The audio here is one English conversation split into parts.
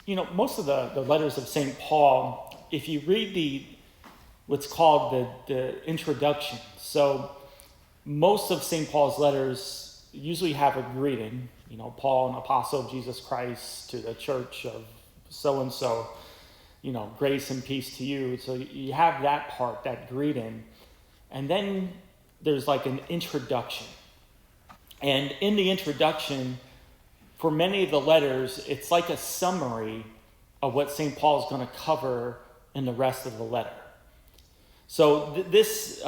Most of the letters of St. Paul, if you read what's called the introduction, so most of St. Paul's letters usually have a greeting, Paul, an apostle of Jesus Christ, to the church of so-and-so, grace and peace to you. So you have that part, that greeting. And then there's like an introduction. And in the introduction, for many of the letters, it's like a summary of what St. Paul is going to cover in the rest of the letter. So this,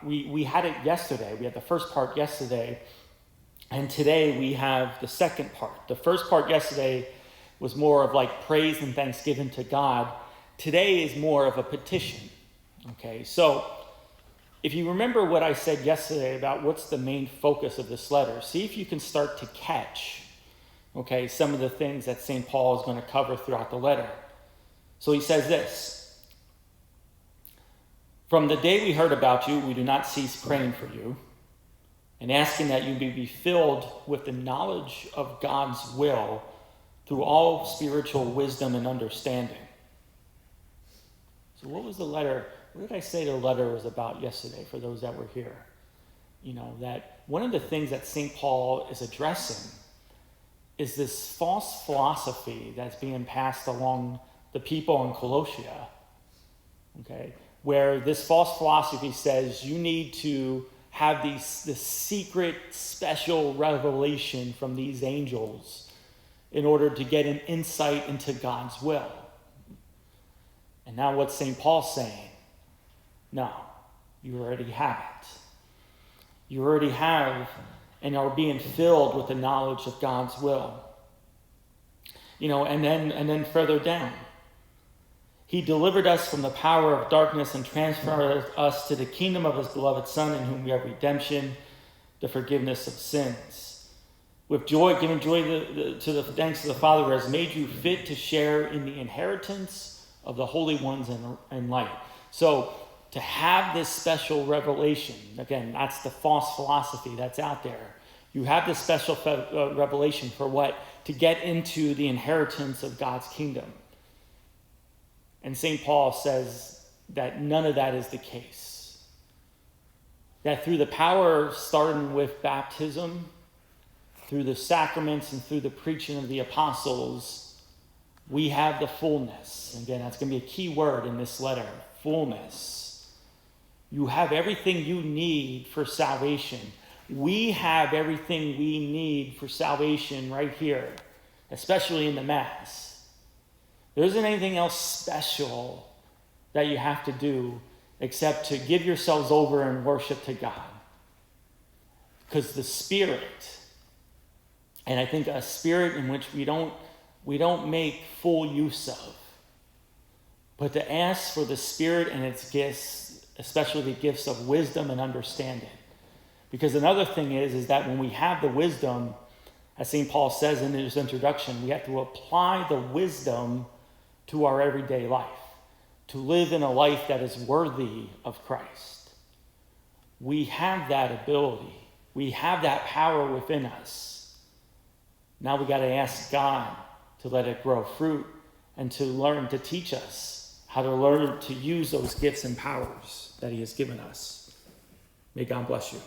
we had it yesterday. We had the first part yesterday. And today we have the second part. The first part yesterday was more of like praise and thanksgiving to God. Today is more of a petition. Okay, so if you remember what I said yesterday about what's the main focus of this letter, see if you can start to catch, some of the things that St. Paul is going to cover throughout the letter. So he says this: "From the day we heard about you, we do not cease praying for you and asking that you be filled with the knowledge of God's will through all spiritual wisdom and understanding." So what was the letter? What did I say the letter was about yesterday for those that were here? That one of the things that St. Paul is addressing is this false philosophy that's being passed along the people in Colossia, where this false philosophy says you need to have this secret, special revelation from these angels in order to get an insight into God's will. And now what's St. Paul saying? No, you already have it. You already have and are being filled with the knowledge of God's will. And then further down, "He delivered us from the power of darkness and transferred us to the kingdom of his beloved Son, in whom we have redemption, the forgiveness of sins. With joy, giving joy to the thanks to the Father who has made you fit to share in the inheritance of the holy ones in light." So to have this special revelation, again, that's the false philosophy that's out there. You have this special revelation for what? To get into the inheritance of God's kingdom. And St. Paul says that none of that is the case. That through the power starting with baptism, through the sacraments and through the preaching of the apostles, we have the fullness. Again, that's going to be a key word in this letter, fullness. You have everything you need for salvation. We have everything we need for salvation right here, especially in the Mass. There isn't anything else special that you have to do except to give yourselves over in worship to God. Because the Spirit, and I think a spirit in which we don't make full use of, but to ask for the Spirit and its gifts, especially the gifts of wisdom and understanding. Because another thing is that when we have the wisdom, as St. Paul says in his introduction, we have to apply the wisdom to our everyday life, to live in a life that is worthy of Christ. We have that ability. We have that power within us. Now we got to ask God to let it grow fruit and to learn to teach us how to learn to use those gifts and powers that he has given us. May God bless you.